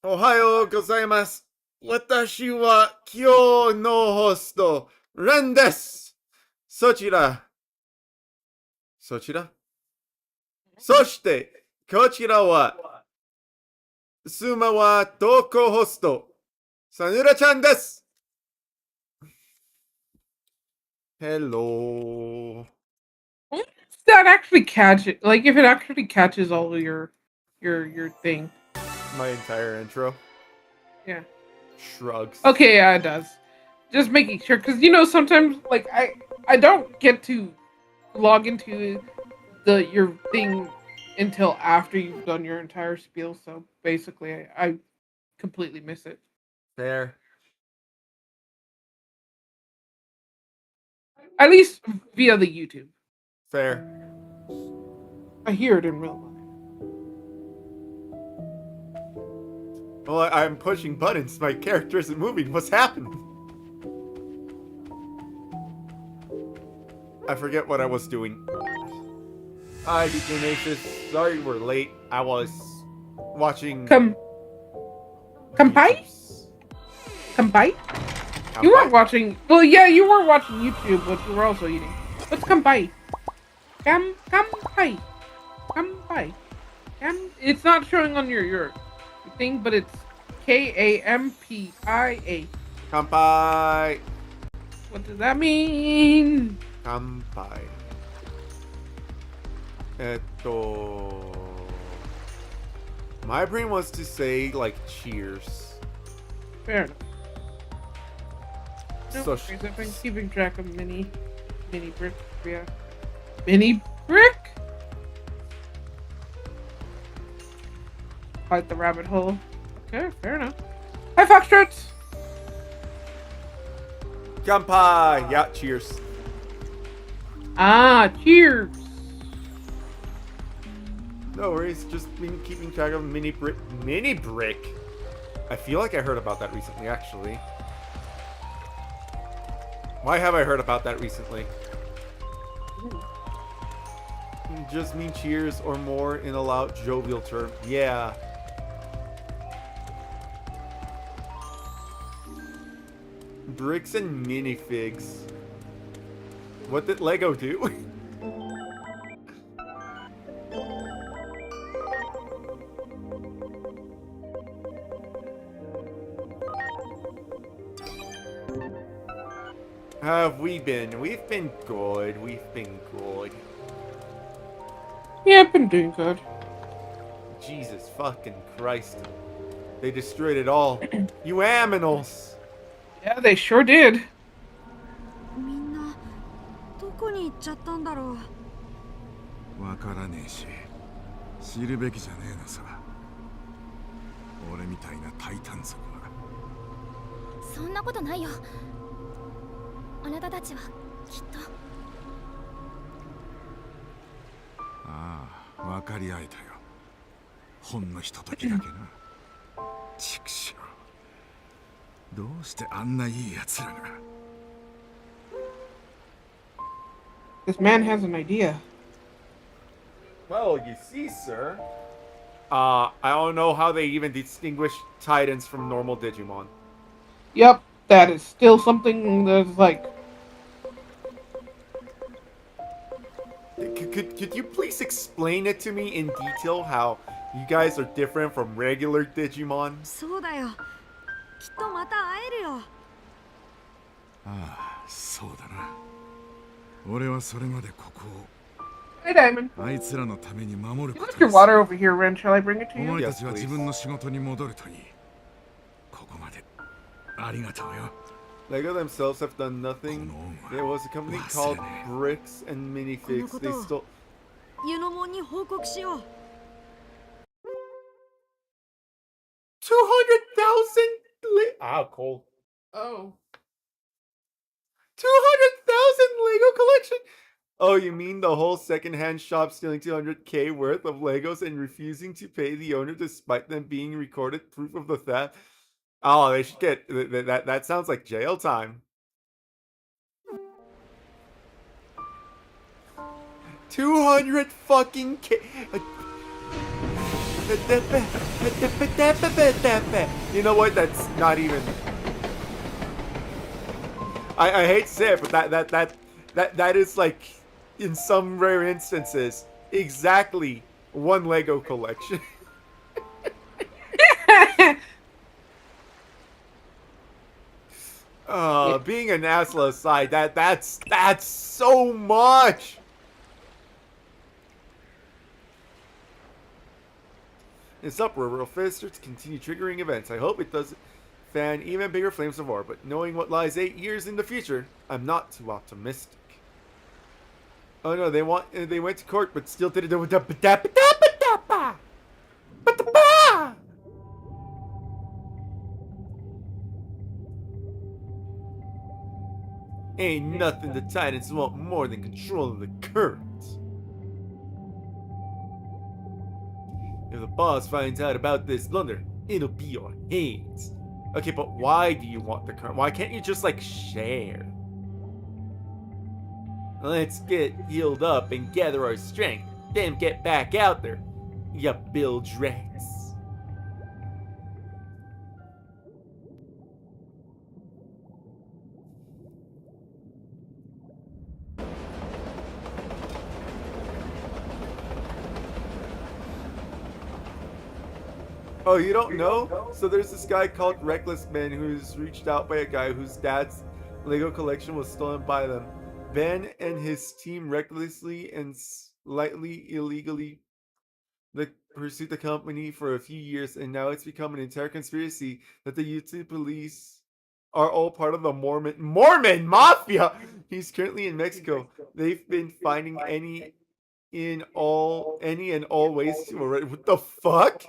おはようございます。私は今日のホスト、レンです。そちら、そちらそして、こちらは、スマは投稿ホスト、サヌラちゃんです。Hello. What if that actually catch it? Like if it actually catches all of your thing. My entire intro. Yeah. Shrugs. Okay, yeah, it does. Just making sure, because sometimes like I don't get to log into your thing until after you've done your entire spiel. So basically, I completely miss it. Fair. At least via the YouTube. Fair. I hear it in real life. Well, I'm pushing buttons. My character isn't moving. What's happening? I forget what I was doing. Hi, Deacon. Sorry we're late. I was watching. Kampai? Kampai? You weren't watching. Well, yeah, you were watching YouTube, but you were also eating. What's kampai? Kampai. Kampai. It's not showing on your thing, but it's KAMPIA. Kampai. What does that mean? Kampai. My brain wants to say, like, cheers. Fair enough. No So worries, I've been keeping track of mini brick. Yeah. Mini brick? Like the rabbit hole. Okay, fair enough. Hi, Foxtrots! Kampai. Yeah, cheers. Ah, cheers! No worries, just been keeping track of mini brick. Mini brick? I feel like I heard about that recently, actually. Why have I heard about that recently? Just mean cheers or more in a loud, jovial term. Yeah. Bricks and minifigs. What did Lego do? How have we been? We've been good. We've been good. Yeah, I've been doing good. Jesus fucking Christ. They destroyed it all. You aminals! Yeah, they sure did. みんなどこに行っちゃったんだろう。わからねえし、知るべきじゃねえのさ。俺みたいなタイタン族は。そんなことないよ。あなたたちはきっと。ああ、分かり合えたよ。ほんのひとときだけな。畜生。どうしてあんないい奴らが。This man has an idea. Well, you see, sir. I don't know how they even distinguish Titans from normal Digimon. Yep, that is still something that's like... Could you please explain it to me in detail how you guys are different from regular Digimon? そうだよ。きっとまた会えるよ。ああ、そうだな。俺はそれまでここを。Hey, Diamond. あいつらのために守る You こと left your です。 water over here, Ren. Shall I bring it to お you? 前たちは自分の仕事に戻るといい。ここまでありがとうよ。 Lego themselves have done nothing. There was a company called Bricks and Minifigs. They stole. ユノモンに報告しよう。200,000. Ah, cool. Oh. 200,000 Lego collection. Oh, you mean the whole secondhand shop stealing 200K worth of Legos and refusing to pay the owner despite them being recorded proof of the theft? Oh, they should get that sounds like jail time. 200 fucking K. You know what? That's not even. I hate to say it, but that is like, in some rare instances, exactly one Lego collection. Being an asshole aside, that's so much. This uproar will faster to continue triggering events. I hope it does fan even bigger flames of war, but knowing what lies 8 years in the future, I'm not too optimistic. Oh no, they went to court, but still did it. Ain't nothing the Titans want more than control of the current. If the boss finds out about this blunder, it'll be your hands. Okay, but why do you want the current? Why can't you just, like, share? Let's get healed up and gather our strength, then get back out there, ya Bill Drex. Oh, you don't know? So there's this guy called Reckless Man who's reached out by a guy whose dad's Lego collection was stolen by them. Ben and his team recklessly and slightly illegally pursued the company for a few years, and now it's become an entire conspiracy that the YouTube police are all part of the Mormon Mafia. He's currently in Mexico. They've been finding any and all ways to already. What the fuck?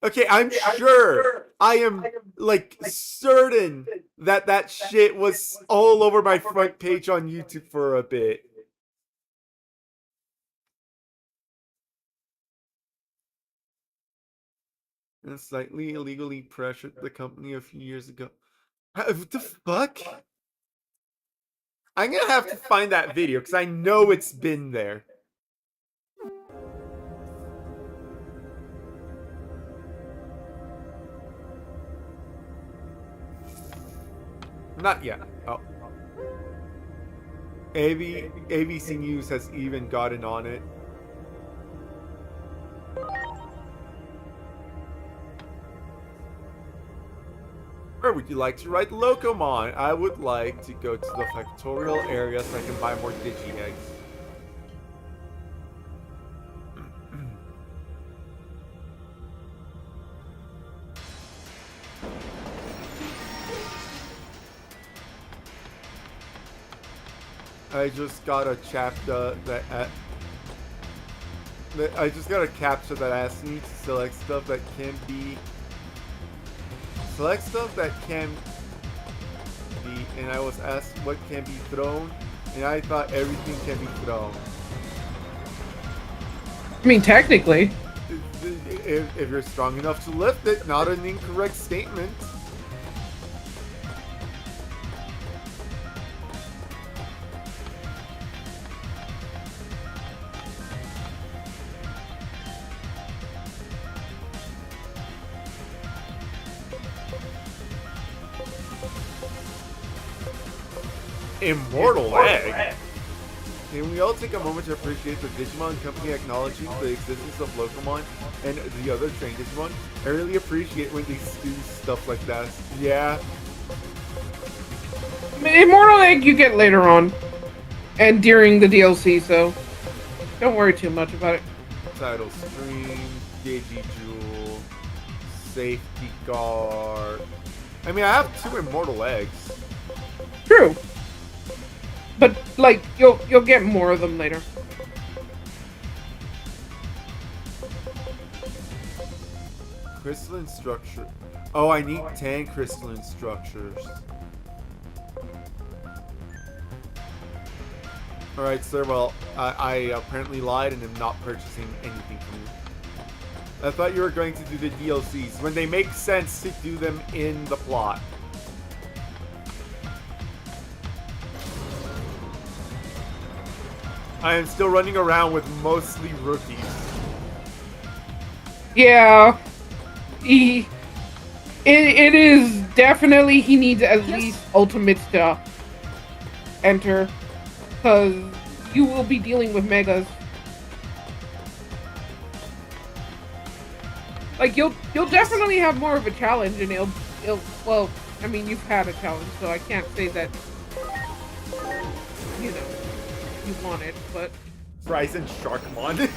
Okay, I'm sure. I am, like, certain that shit was all over my front page on YouTube for a bit. And slightly illegally pressured the company a few years ago. What the fuck? I'm gonna have to find that video because I know it's been there. Not yet. Oh. ABC News has even gotten on it. Where would you like to ride Locomon? I would like to go to the factorial area so I can buy more Digi eggs. I just got a chapter that I just got a captcha that asks me to select stuff that can be and I was asked what can be thrown, and I thought everything can be thrown. I mean, technically. If you're strong enough to lift it, not an incorrect statement. Immortal Egg? Can we all take a moment to appreciate the Digimon company acknowledging the existence of Locomon and the other trained Digimon? I really appreciate when they do stuff like that. Yeah. I mean, Immortal Egg you get later on. And during the DLC, so don't worry too much about it. Title Stream, Digijewel, Safety Guard. I mean, I have 2 Immortal Eggs. True. But, like, you'll get more of them later. Crystalline structure. Oh, I need 10 crystalline structures. Alright, sir, well, I apparently lied and am not purchasing anything from you. I thought you were going to do the DLCs, when they make sense to do them in the plot. I am still running around with mostly rookies. Yeah. It is definitely he needs at least ultimates to enter, because you will be dealing with megas. Like you'll definitely have more of a challenge, and it'll well, I mean you've had a challenge, so I can't say that you want it, but Ryzen Sharkmon.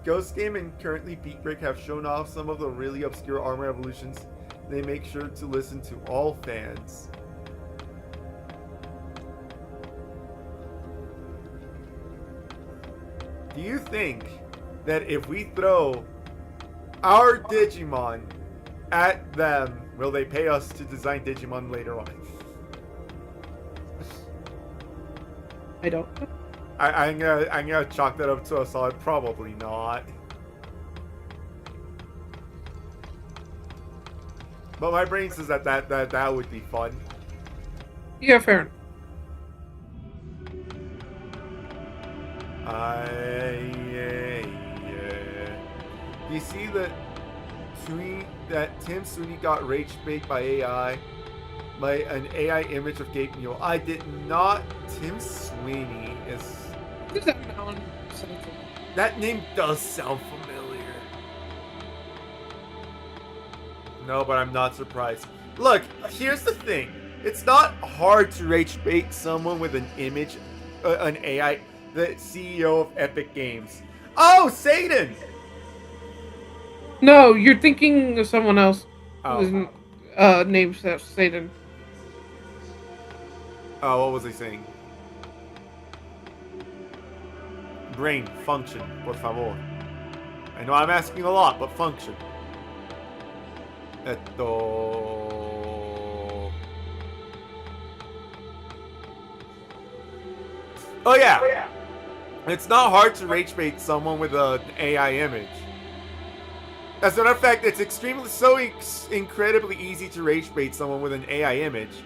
Ghost Game and currently Beat Break have shown off some of the really obscure armor evolutions. They make sure to listen to all fans. Do you think that if we throw our Digimon at them, will they pay us to design Digimon later on? I don't. I'm gonna chalk that up to a solid probably not. But my brain says that would be fun. Yeah, fair. Do you see that Tim Sweeney got rage bait by AI? By an AI image of Gabe Mule. I did not. Tim Sweeney is... That name does sound familiar. No, but I'm not surprised. Look, here's the thing. It's not hard to rage bait someone with an image, an AI, the CEO of Epic Games. Oh, Satan! No, you're thinking of someone else. Oh. Whose name's Satan. Oh, what was I saying? Brain, function, por favor. I know I'm asking a lot, but function. Oh yeah. It's not hard to rage bait someone with an AI image. As a matter of fact, it's incredibly easy to rage bait someone with an AI image.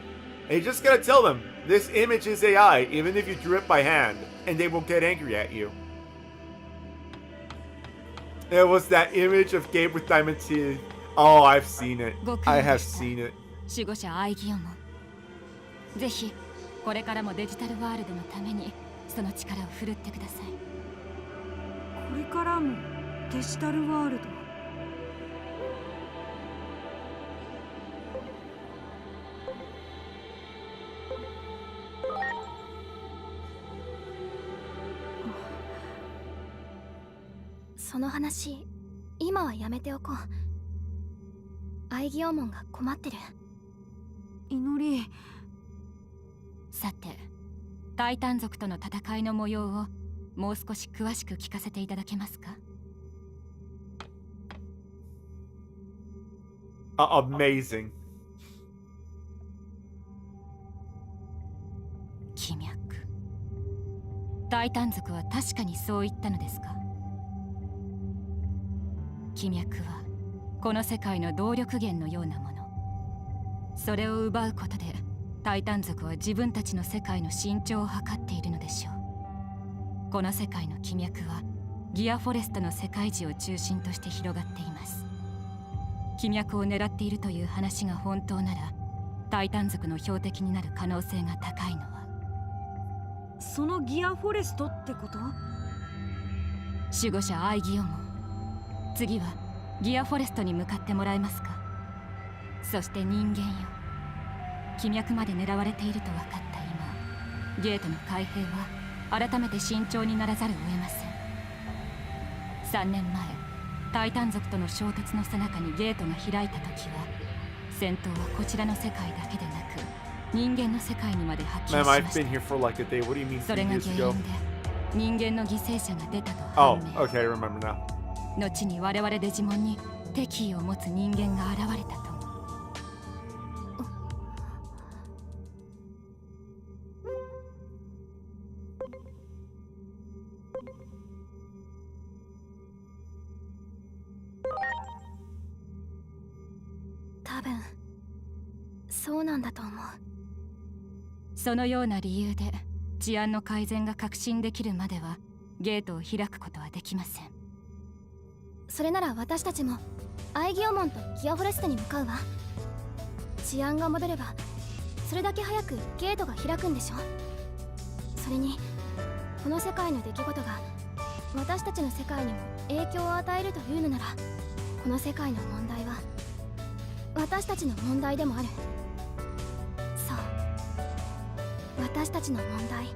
And you just gotta tell them, this image is AI, even if you drew it by hand, and they will get angry at you. It was that image of Gabe with diamond teeth. Oh, I've seen it. I have seen it. 守護者アイギオもぜひこれからもデジタルワールドのためにその力を振るってください。これからもデジタルワールド。その話、今はやめておこう。アイギオモンが困ってる。祈り。さて、タイタン族との戦いの模様をもう少し詳しく聞かせていただけますか？ Amazing. 気脈。タイタン族は確かにそう言ったのですか？気脈はこの世界の動力源のようなもの。それを奪うことでタイタン族は自分たちの世界の伸長を図っているのでしょう。この世界の気脈はギアフォレストの世界樹を中心として広がっています。気脈を狙っているという話が本当ならタイタン族の標的になる可能性が高いのは、そのギアフォレストってこと？守護者アイギオモン、次はギアフォレストに向かってもらえますか？そして人間よ、気脈まで狙われていると分かった今、ゲートの開閉は改めて慎重にならざるを得ません。3年前、タイタン族との衝突の最中にゲートが開いた時は、戦闘はこちらの世界だけでなく人間の世界にまで波及しました。それが原因で人間の犠牲者が出たと判明。Oh, okay, I remember now. 後に我々デジモンに敵意を持つ人間が現れたと。多分そうなんだと思う。そのような理由で治安の改善が確信できるまではゲートを開くことはできません。それなら私たちもアイギオモンとギアフォレストに向かうわ。治安が戻ればそれだけ早くゲートが開くんでしょ。それにこの世界の出来事が私たちの世界にも影響を与えるというのなら、この世界の問題は私たちの問題でもある。そう、私たちの問題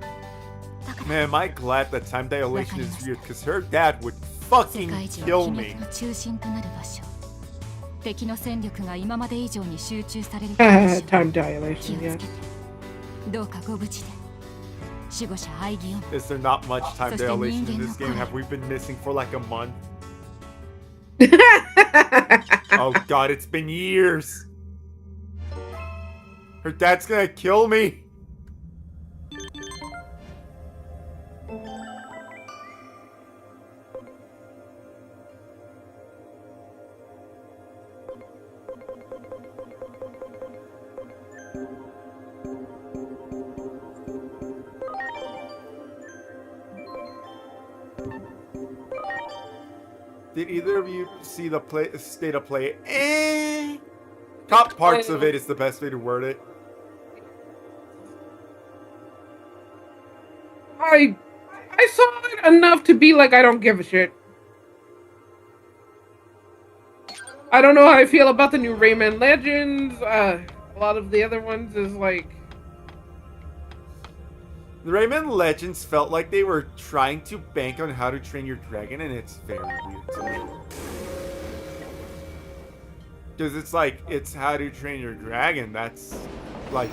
だから。 Man, am I glad that time dilation is weird, because her dad would 世 fucking 界中 kill の me. 気の中心となる場所。敵の戦力が今まで以上に集中される Time 気を dilation, つ yeah. けて、どうかご無事で。守護者アイギオン。 Is there not much time そして dilation 人 in 間 this の game? 声。 Have we been missing for like a month? Oh god, it's been years. Her dad's gonna kill me. Did either of you see the state of play? Top parts of it is the best way to word it. I saw it enough to be like, I don't give a shit. I don't know how I feel about the new Rayman Legends. A lot of the other ones is like, The Rayman Legends felt like they were trying to bank on How to Train Your Dragon, and it's very weird to me. Because it's like, it's How to Train Your Dragon, that's like...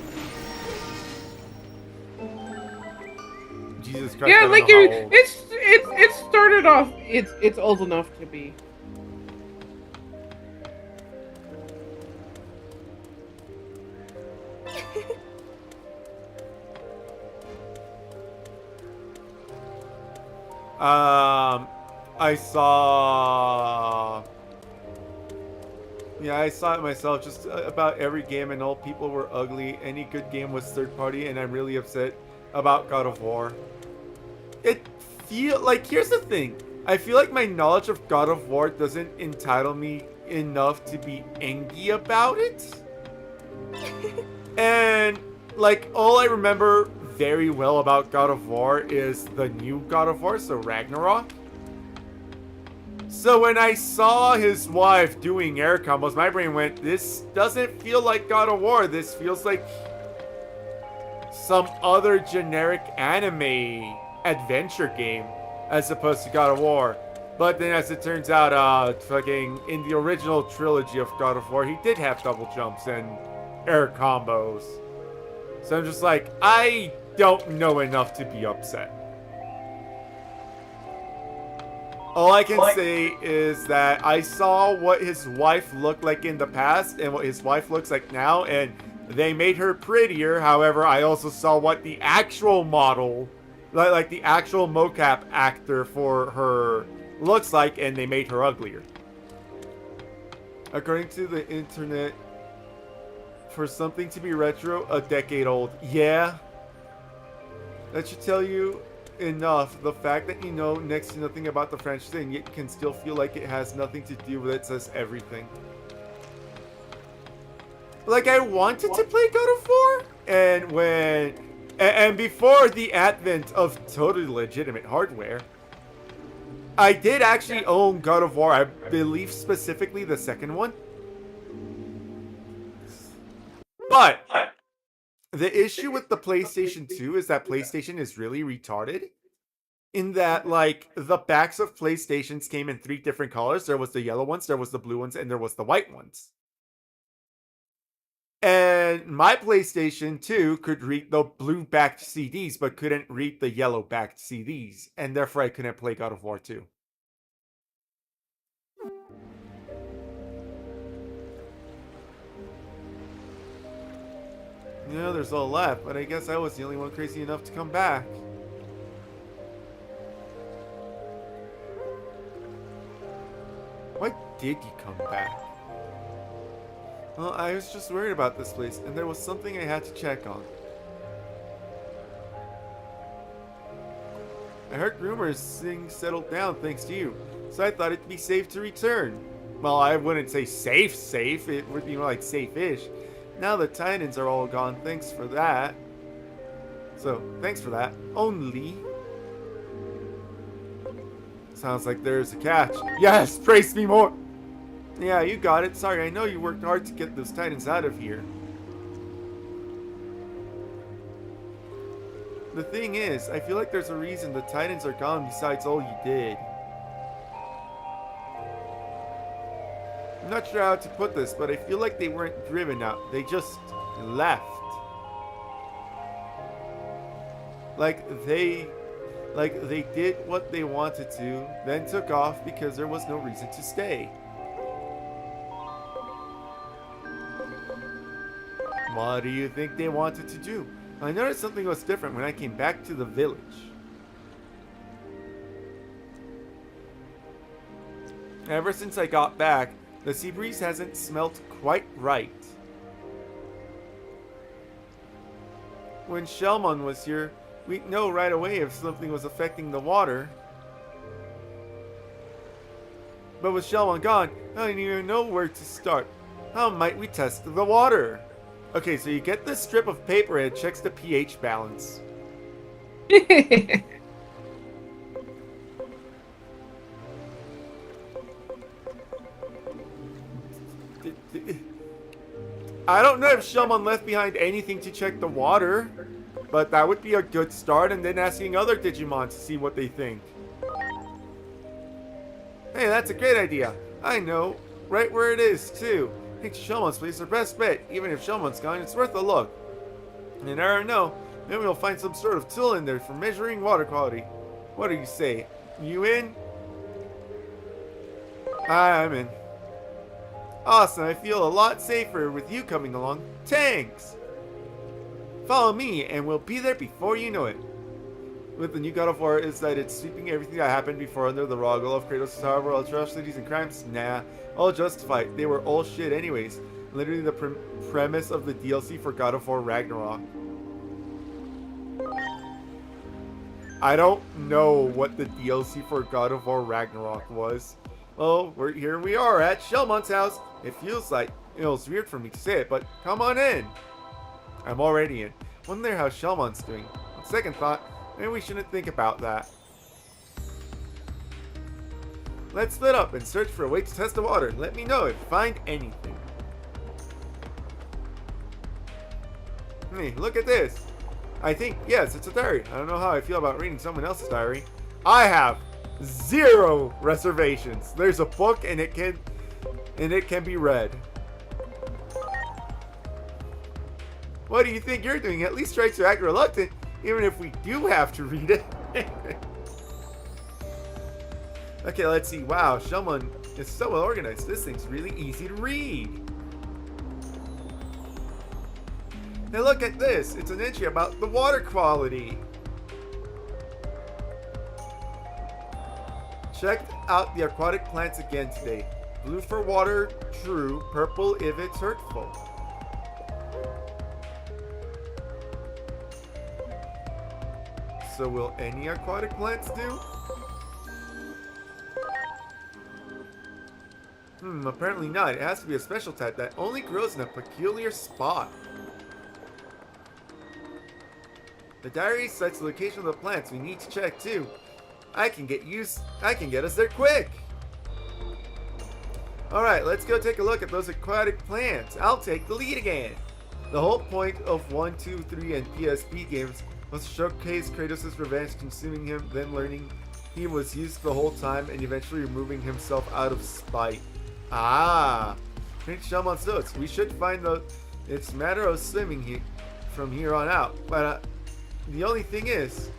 Jesus Christ, yeah, I don't like know how old. it started off. It's old enough to be. I saw... Yeah, I saw it myself. Just about every game and all people were ugly. Any good game was third party, and I'm really upset about God of War. Here's the thing. I feel like my knowledge of God of War doesn't entitle me enough to be angry about it. And, like, all I remember very well about God of War is the new God of War, so Ragnarok. So when I saw his wife doing air combos, my brain went, this doesn't feel like God of War. This feels like some other generic anime adventure game as opposed to God of War. But then as it turns out, fucking in the original trilogy of God of War, he did have double jumps and air combos. So I'm just like, I don't know enough to be upset. All I can say is that I saw what his wife looked like in the past and what his wife looks like now, and they made her prettier. However, I also saw what the actual model, like the actual mocap actor for her looks like, and they made her uglier. According to the internet, for something to be retro, a decade old. Yeah. That should tell you enough. The fact that you know next to nothing about the franchise and yet can still feel like it has nothing to do with it says everything. Like, I wanted to play God of War, and before the advent of totally legitimate hardware, I did actually own God of War. I believe specifically the second one. But the issue with the PlayStation 2 is that PlayStation is really retarded. In that, like, the backs of PlayStations came in 3 different colors. There was the yellow ones, there was the blue ones, and there was the white ones. And my PlayStation 2 could read the blue-backed CDs, but couldn't read the yellow-backed CDs. And therefore, I couldn't play God of War 2. Yeah, there's all left, but I guess I was the only one crazy enough to come back. Why did you come back? Well, I was just worried about this place, and there was something I had to check on. I heard rumors things settled down thanks to you, so I thought it'd be safe to return. Well, I wouldn't say safe. It would be more like safe-ish. Now the Titans are all gone, thanks for that. So, thanks for that. Only... Sounds like there's a catch. Yes! Trace me more! Yeah, you got it. Sorry, I know you worked hard to get those Titans out of here. The thing is, I feel like there's a reason the Titans are gone besides all you did. I'm not sure how to put this, but I feel like they weren't driven out. They just left. Like they did what they wanted to, then took off because there was no reason to stay. What do you think they wanted to do? I noticed something was different when I came back to the village. Ever since I got back, the sea breeze hasn't smelt quite right. When Shellmon was here, we'd know right away if something was affecting the water. But with Shellmon gone, I don't even know where to start. How might we test the water? Okay, so you get this strip of paper and it checks the pH balance. I don't know if Shellmon left behind anything to check the water, but that would be a good start, and then asking other Digimon to see what they think. Hey, that's a great idea. I know right where it is, too. I think Shellmon's place is our best bet. Even if Shellmon's gone, it's worth a look. And I don't know, maybe we'll find some sort of tool in there for measuring water quality. What do you say? You in? I'm in. Awesome, I feel a lot safer with you coming along. Thanks! Follow me, and we'll be there before you know it. With the new God of War, is that it's sweeping everything that happened before under the rug. All of Kratos' horrible atrocities and crimes? Nah, all justified. They were all shit anyways. Literally the premise of the DLC for God of War Ragnarok. I don't know what the DLC for God of War Ragnarok was. Well, here we are at Shellmon's house. It feels weird for me to say it, but come on in. I'm already in. Wonder how Shellmon's doing. On second thought, maybe we shouldn't think about that. Let's split up and search for a way to test the water. Let me know if you find anything. Hey, look at this. I think, yes, it's a diary. I don't know how I feel about reading someone else's diary. I have 0 reservations. There's a book and it can be read. What do you think you're doing? At least try to act reluctant, even if we do have to read it. Okay, let's see. Wow, Shellmon is so well organized. This thing's really easy to read. Now look at this. It's an entry about the water quality. Checked out the aquatic plants again today. Blue for water, true. Purple if it's hurtful. So will any aquatic plants do? Apparently not. It has to be a special type that only grows in a peculiar spot. The diary cites the location of the plants we need to check too. I can get us there quick. Alright, let's go take a look at those aquatic plants. I'll take the lead again. The whole point of 1, 2, 3, and PSP games was to showcase Kratos' revenge, consuming him, then learning he was used the whole time, and eventually removing himself out of spite. Ah! Prince Shellmon's notes. We should find the... It's a matter of swimming here from here on out. But the only thing is...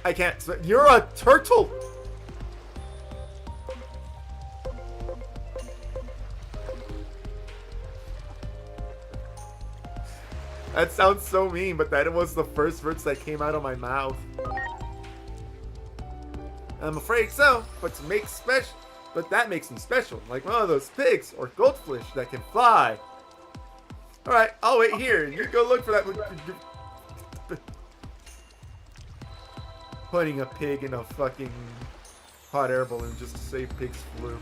I can't swim. You're a turtle! That sounds so mean, but that was the first words that came out of my mouth. I'm afraid so, but that makes me special, like one of those pigs or goldfish that can fly. Alright, I'll wait here. You go look for that. putting a pig in a fucking hot air balloon just to save pig's flu.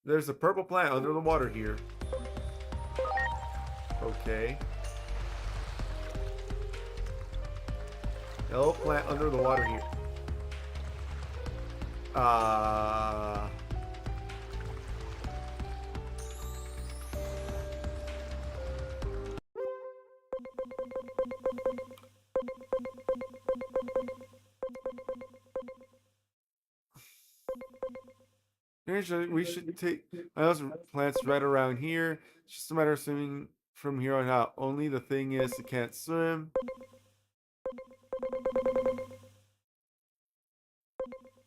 There's a purple plant under the water here. Okay. Yellow plant under the water here. We should take those plants right around here. It's just a matter of swimming from here on out. Only the thing is, it can't swim.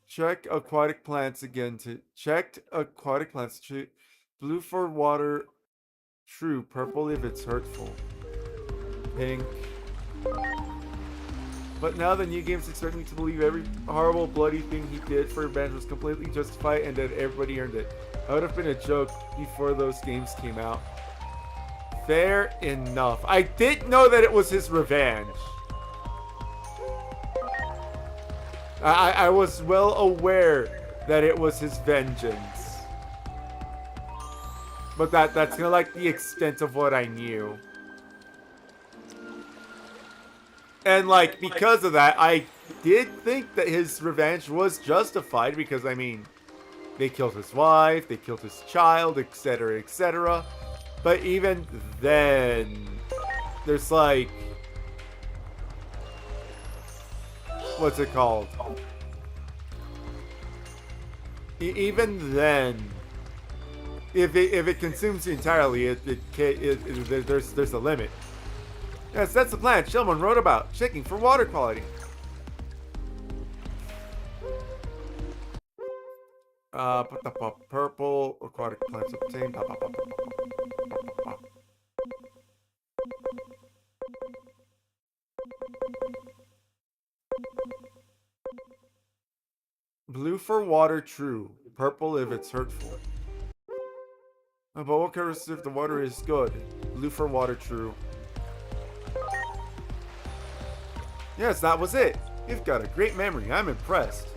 Check aquatic plants again to checked aquatic plants. Blue for water, true. Purple if it's hurtful. Pink. But now the new games expect me to believe every horrible, bloody thing he did for revenge was completely justified and that everybody earned it. I would have been a joke before those games came out. Fair enough. I did know that it was his revenge. I was well aware that it was his vengeance. But that's kind of like the extent of what I knew. And like, because of that, I did think that his revenge was justified because, I mean, they killed his wife, they killed his child, etc., etc. But even then, there's like, what's it called? Even then, if it consumes you entirely, there's a limit. Yes, that's the plan Shellman wrote about, checking for water quality. Purple aquatic plants obtained. Blue for water, true. Purple if it's hurtful. But what occurs if the water is good? Blue for water, true. Yes, that was it. You've got a great memory. I'm impressed.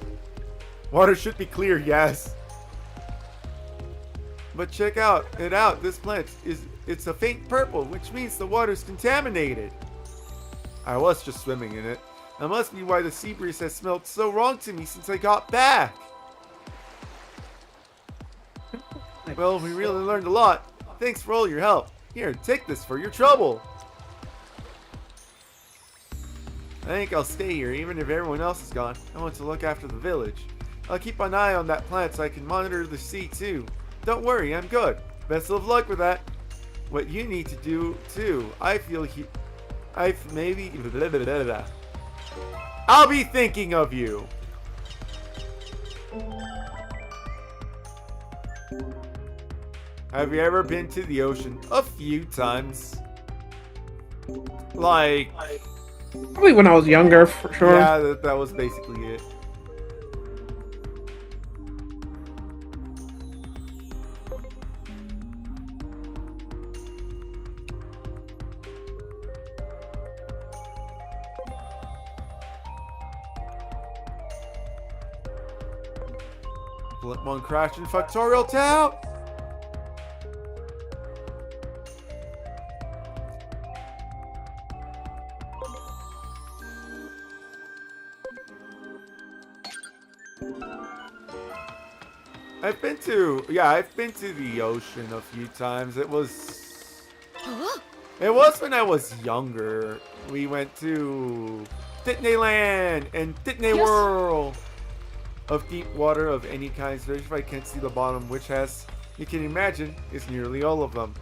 Water should be clear, yes. But check it out. This plant it's a faint purple, which means the water's contaminated. I was just swimming in it. That must be why the sea breeze has smelled so wrong to me since I got back. Well, we really learned a lot. Thanks for all your help. Here, take this for your trouble. I think I'll stay here even if everyone else is gone. I want to look after the village. I'll keep an eye on that plant so I can monitor the sea too. Don't worry, I'm good. Best of luck with that. What you need to do too. Maybe blah, blah, blah, blah. I'll be thinking of you. Have you ever been to the ocean? A few times. Like, probably when I was younger, for sure. yeah, that was basically it. Blipmon crashed in Factorial Town. I've been to the ocean a few times. It was when I was younger. We went to Disneyland and Disney World. Of deep water of any kind, especially if I can't see the bottom, which has, you can imagine, is nearly all of them.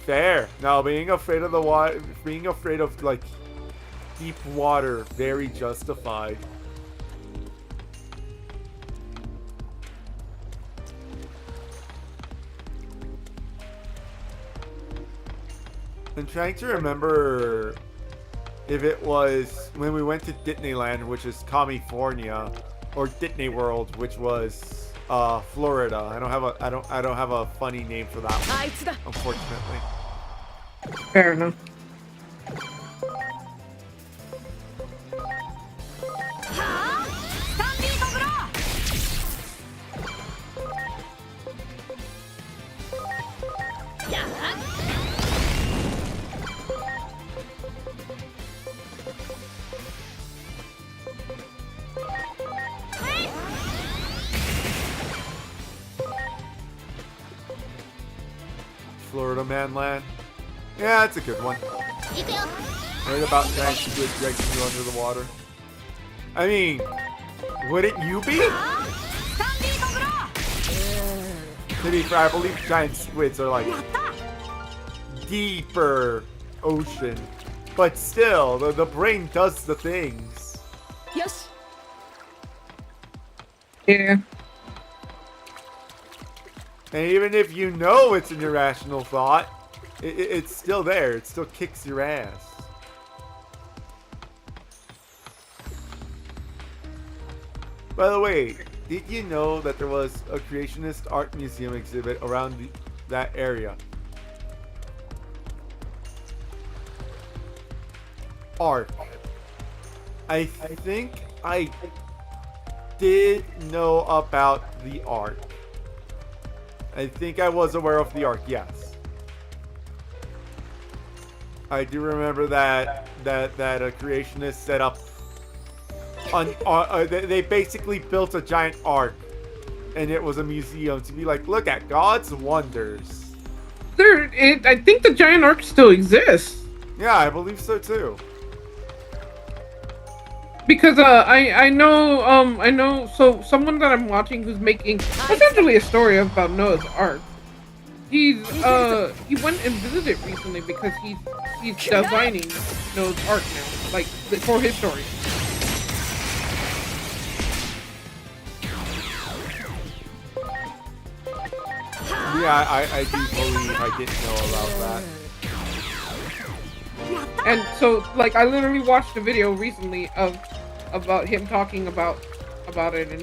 Fair. Now, being afraid of the water, being afraid of like deep water, very justified. I'm trying to remember if it was when we went to Disneyland, which is California. or Disney World, which was Florida. I don't have a funny name for that one, unfortunately. Fair enough. Florida Man Land. Yeah, that's a good one. Right about giant squid dragging you under the water. I mean, wouldn't you be? To be fair, I believe giant squids are like deeper ocean, but still, the brain does the things. Yeah. And even if you know it's an irrational thought, it's still there. It still kicks your ass. By the way, did you know that there was a creationist art museum exhibit around that area? Art. I think I did know about the art. I think I was aware of the art, yes. I do remember that a creationist set up on they basically built a giant ark, and it was a museum to be like, look at God's wonders. I think the giant ark still exists. Yeah, I believe so too. Because I know so someone that I'm watching who's making essentially a story about Noah's Ark. He went and visited recently because he's designing Noah's Ark now, like for his story. Yeah, I do believe I didn't know about that. And so, like, I literally watched a video recently about him talking about it and